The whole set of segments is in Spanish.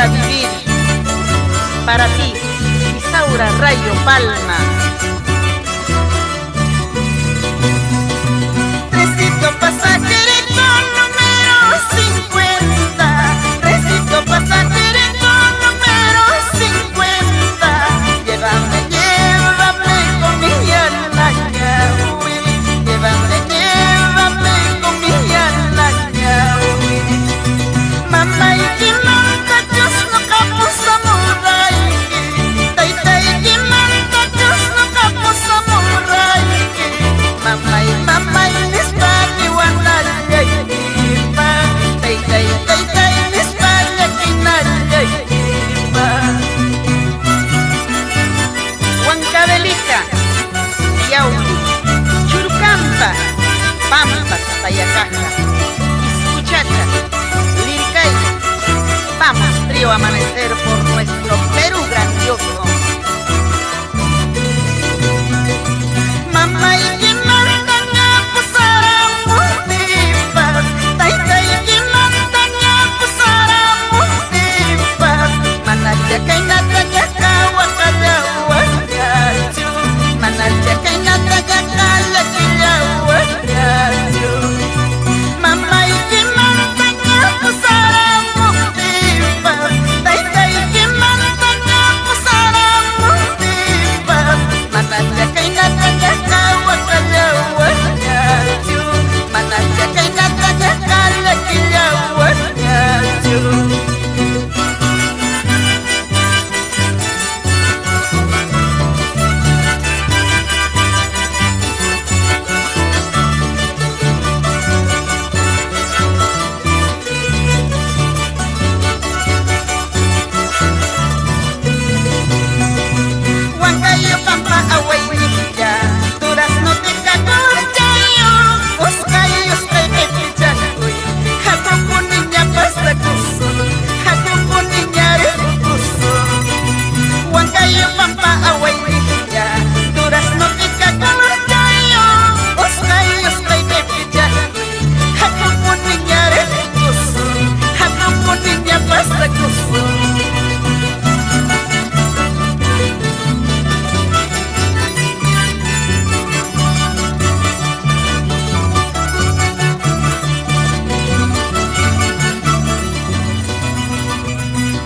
para vivir. Para ti, Isaura Rayo Palma. Recito pasajerito número 50. Recito pasajerito número 50. Llévame, llévame con mi yalaña, uy. Llévame, llévame con mi yalaña, uy. Mamá y Kimanta, Dios no capo samurai. Tay Kimanta, Dios no capo samurai. Mamá y Nispani wanaya iba. Tay Nispani kinaya iba. Huancavelica, Yauti, Churucampa, Pampas, Tayacaja, Iscuchacha, Liricay. Vamos, trío, a amanecer por nuestro Perú grandioso. Mamá y Kimanta ña pusaramos tipas. Tay Kimanta ña pusaramos tipas. Manaya kainata ña kawakayawayachu. Manaya kainata ña kalakiyawayachu. Mamá y Kimanta ña pusaramos tipas. Tay Kimanta ña pusaramos tipas. Manaya kainata ña kawakayawayachu. Manaya kainata ña kalakiyawayachu. Huancayo, Pampa, Aguaynilla, Durazno, Tecacorchayo, Uscayo, Uscayo, Jacopo, niña, pasta, cuso, Jacopo, niña, recuso. Huancayo, Pampa, Aguaynilla, Durazno, Tecacorchayo, Uscayo, Uscayo, Jacopo, niña, recuso, Jacopo, niña, pasta, cuso.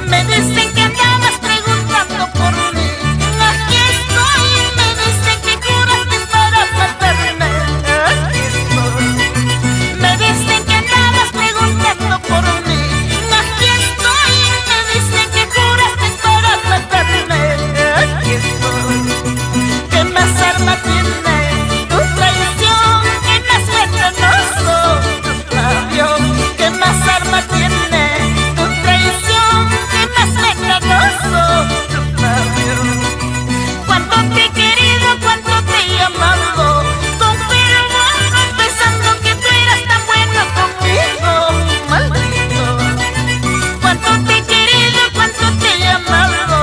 Me dicen que andabas preguntando por mí. Aquí estoy. Me dicen que juraste para matarme. Aquí estoy. Me dicen que andabas preguntando por mí. Aquí estoy. Me dicen que juraste para matarme. Aquí estoy. ¿Qué más arma tiene tu traición? ¿Qué más venenoso tus labios? ¿Qué más arma tiene tu traición? ¿Qué más venenoso tus labios? Cuánto te he querido, cuánto te he amado, confirmo, confesando que tú eras tan bueno conmigo, maldito. Cuánto te he querido, cuánto te he amado,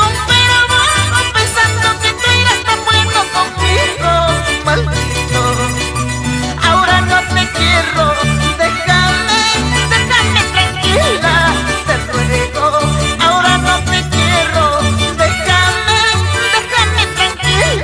confirmo, confesando que tú eras tan bueno conmigo, maldito. Ahora no te quiero, déjame tranquila, te ruego. Ahora no te quiero, déjame tranquila,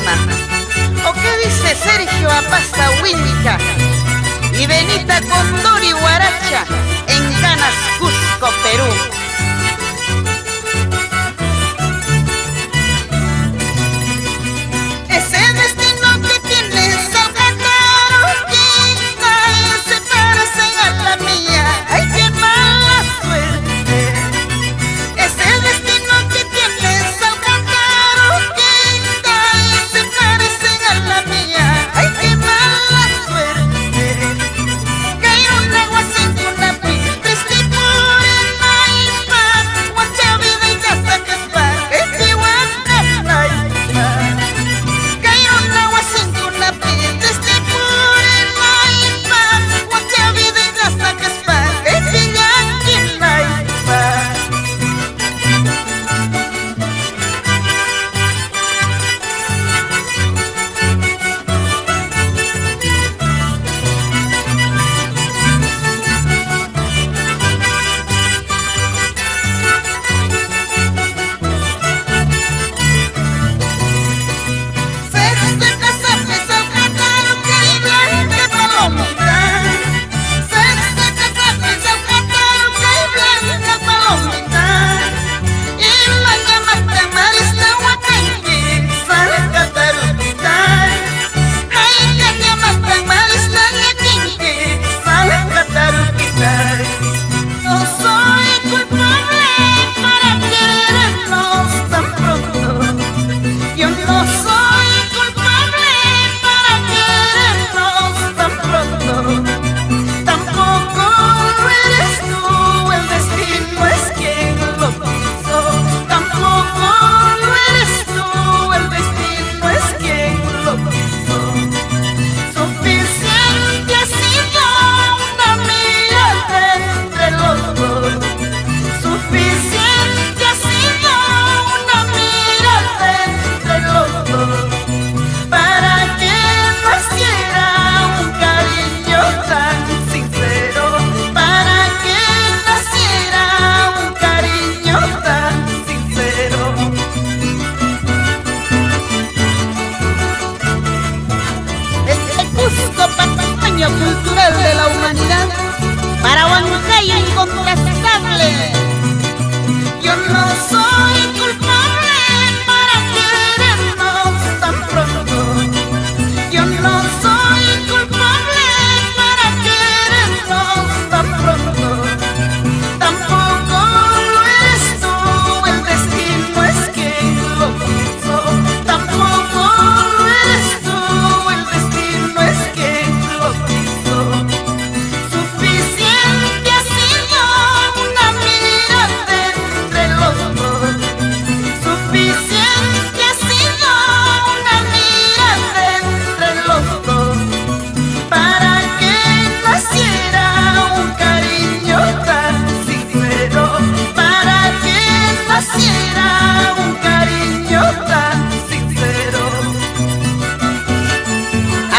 Palma. ¿O qué dice Sergio Apasta Huilca y Benita Condori Huaracha en Canas, Cusco, Perú? Ese destino que tienes al Cataruquita se parece a la mía. ¡Ay, qué mala suerte! Ese destino que tienes al Cataruquita se parece a la mía. ¡Ay, qué mala suerte! Cayó un agua sin una pista, este por el Naipa, guacha vida y casa que es para este guaca Naipa. Cayó un agua sin una pista, este por el Naipa, guacha vida y casa que es para este yaqui Naipa. Ceros de casarles al Cataruque y blanca palomita. Ceros de casarles al Cataruque y blanca palomita. Y la llamaste marista huacanque, sal Cataruquita. Ay, la llamaste marista huacanque, sal Cataruquita. No soy culpable para querernos tan pronto. Yo no soy culpable para querernos tan pronto. Tampoco lo eres tú, el destino es quien lo quiso. Tampoco lo eres tú, el destino es quien lo quiso. Suficiente ha sido una mirada entre los dos. Suficiente ha sido una mirada entre los dos para que naciera un cariño tan sincero, para que naciera un cariño tan sincero. Desde Cusco, patrimonio cultural de la humanidad, para Huancayo incontrastable. Yo no soy culpable para querernos tan pronto. Yo no soy culpable para querernos tan pronto. Tampoco lo eres tú, el destino es quien lo quiso. Tampoco lo eres tú, el destino es quien lo quiso. Suficiente ha sido una mirada entre los dos. Suficiente ha sido una mirada entre los dos para que naciera un cariño tan sincero, para que naciera un cariño tan sincero.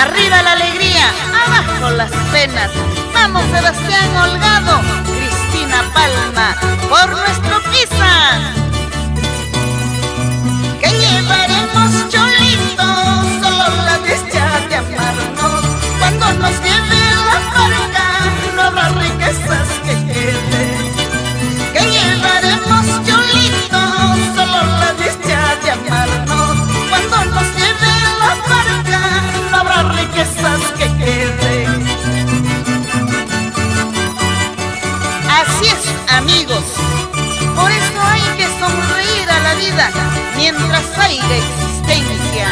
Arriba la alegría, abajo las penas. Vamos Sebastián Holgado, Cristina Palma, por nuestro Pisa. Que llevaremos cholitos, solo la dicha de amarnos. Cuando nos lleve la barca, no habrá riquezas que queden. Que llevaremos cholitos, solo la dicha de amarnos. Cuando nos lleve la barca, no habrá riquezas que queden. Así es, amigos. Por eso hay que sonreír a la vida mientras haya existencia.